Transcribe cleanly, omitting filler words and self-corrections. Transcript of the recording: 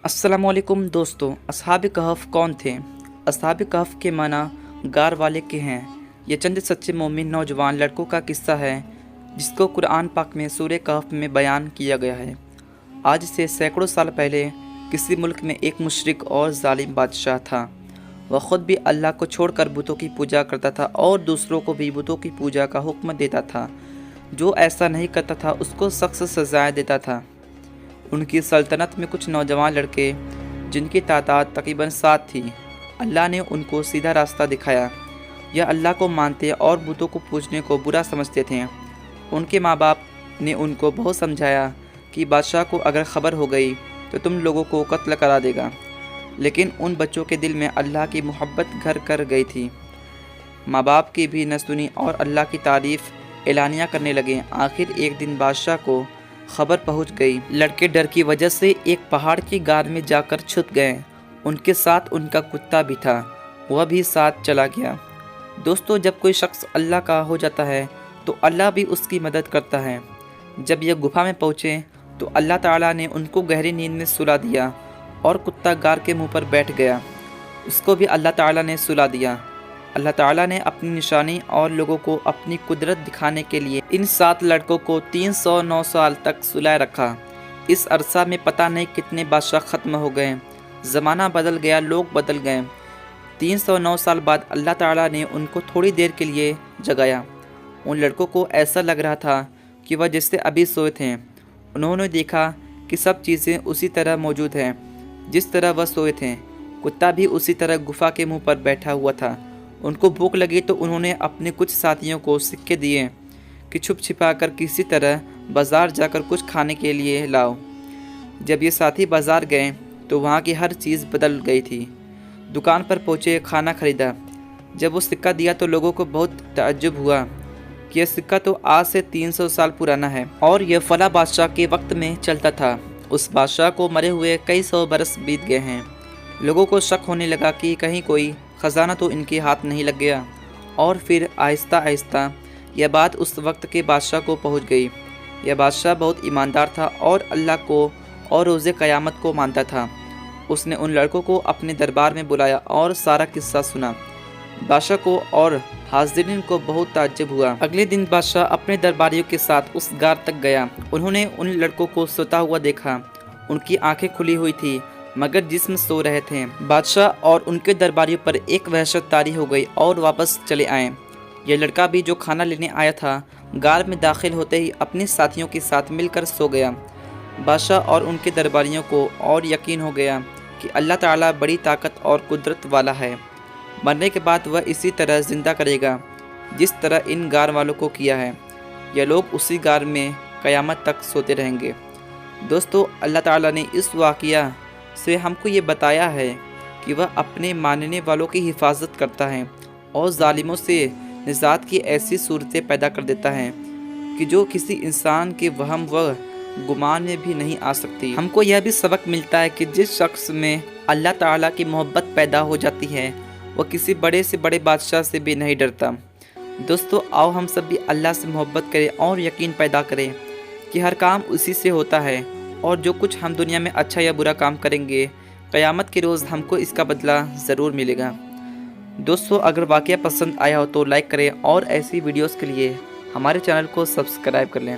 अस्सलामुअलैकुम दोस्तों, असहाब कहफ कौन थे? असहाब कहफ के माना गार वाले के हैं। ये चंद सच्चे मोमिन नौजवान लड़कों का किस्सा है जिसको कुरान पाक में सूरह कहफ में बयान किया गया है। आज से सैकड़ों साल पहले किसी मुल्क में एक मुशरिक और जालिम बादशाह था। वह ख़ुद भी अल्लाह को छोड़कर बुतों की पूजा करता था और दूसरों को भी बुतों की पूजा का हुक्म देता था। जो ऐसा नहीं करता था उसको सख्त सजाएं देता था। उनकी सल्तनत में कुछ नौजवान लड़के जिनकी तादाद तकरीबन 7 थी। अल्लाह ने उनको सीधा रास्ता दिखाया। यह अल्लाह को मानते और बुतों को पूजने को बुरा समझते थे। उनके माँ बाप ने उनको बहुत समझाया कि बादशाह को अगर ख़बर हो गई तो तुम लोगों को कत्ल करा देगा, लेकिन उन बच्चों के दिल में अल्लाह की मोहब्बत घर कर गई थी। माँ बाप की भी न सुनी और अल्लाह की तारीफ़ एलानिया करने लगे। आखिर एक दिन बादशाह को खबर पहुंच गई। लड़के डर की वजह से एक पहाड़ की गार में जाकर छुप गए। उनके साथ उनका कुत्ता भी था, वह भी साथ चला गया। दोस्तों, जब कोई शख्स अल्लाह का हो जाता है तो अल्लाह भी उसकी मदद करता है। जब यह गुफा में पहुँचे तो अल्लाह ताला ने उनको गहरी नींद में सुला दिया और कुत्ता गार के मुंह पर बैठ गया। उसको भी अल्लाह ताला ने सुला दिया। अल्लाह ताला ने अपनी निशानी और लोगों को अपनी कुदरत दिखाने के लिए इन 7 लड़कों को 309 साल तक सुलाए रखा। इस अरसा में पता नहीं कितने बादशाह ख़त्म हो गए। ज़माना बदल गया, लोग बदल गए। 309 साल बाद अल्लाह ताला ने उनको थोड़ी देर के लिए जगाया। उन लड़कों को ऐसा लग रहा था कि वह जैसे अभी सोए थे। उन्होंने देखा कि सब चीज़ें उसी तरह मौजूद हैं जिस तरह वह सोए थे। कुत्ता भी उसी तरह गुफा के मुँह पर बैठा हुआ था। उनको भूख लगी तो उन्होंने अपने कुछ साथियों को सिक्के दिए कि छुप छिपा कर किसी तरह बाज़ार जाकर कुछ खाने के लिए लाओ। जब ये साथी बाज़ार गए तो वहाँ की हर चीज़ बदल गई थी। दुकान पर पहुँचे, खाना खरीदा। जब वो सिक्का दिया तो लोगों को बहुत ताज्जुब हुआ कि यह सिक्का तो आज से 300 साल पुराना है और यह फला बादशाह के वक्त में चलता था। उस बादशाह को मरे हुए कई 100 बरस बीत गए हैं। लोगों को शक होने लगा कि कहीं कोई ख़जाना तो इनके हाथ नहीं लग गया। और फिर आहिस्ता आहिस्ता यह बात उस वक्त के बादशाह को पहुंच गई। यह बादशाह बहुत ईमानदार था और अल्लाह को और रोज़े क़यामत को मानता था। उसने उन लड़कों को अपने दरबार में बुलाया और सारा किस्सा सुना। बादशाह को और हाज़िरीन को बहुत ताज्जुब हुआ। अगले दिन बादशाह अपने दरबारियों के साथ उस गार तक गया। उन्होंने उन लड़कों को सोता हुआ देखा। उनकी आँखें खुली हुई थी मगर जिस्म सो रहे थे। बादशाह और उनके दरबारियों पर एक वहशत तारी हो गई और वापस चले आए। यह लड़का भी जो खाना लेने आया था गार में दाखिल होते ही अपने साथियों के साथ मिलकर सो गया। बादशाह और उनके दरबारियों को और यकीन हो गया कि अल्लाह ताला बड़ी ताकत और कुदरत वाला है। मरने के बाद वह इसी तरह ज़िंदा करेगा जिस तरह इन गार वालों को किया है। यह लोग उसी गार में क़यामत तक सोते रहेंगे। दोस्तों, अल्लाह ताला ने इस वाक़या से हमको ये बताया है कि वह अपने मानने वालों की हिफाजत करता है और ज़ालिमों से निजात की ऐसी सूरतें पैदा कर देता है कि जो किसी इंसान के वहम व गुमान में भी नहीं आ सकती। हमको यह भी सबक मिलता है कि जिस शख्स में अल्लाह ताला की मोहब्बत पैदा हो जाती है वह किसी बड़े से बड़े बादशाह से भी नहीं डरता। दोस्तों, आओ हम सब भी अल्लाह से मोहब्बत करें और यकीन पैदा करें कि हर काम उसी से होता है और जो कुछ हम दुनिया में अच्छा या बुरा काम करेंगे क़यामत के रोज़ हमको इसका बदला ज़रूर मिलेगा। दोस्तों, अगर वाक़या पसंद आया हो तो लाइक करें और ऐसी वीडियोस के लिए हमारे चैनल को सब्सक्राइब कर लें।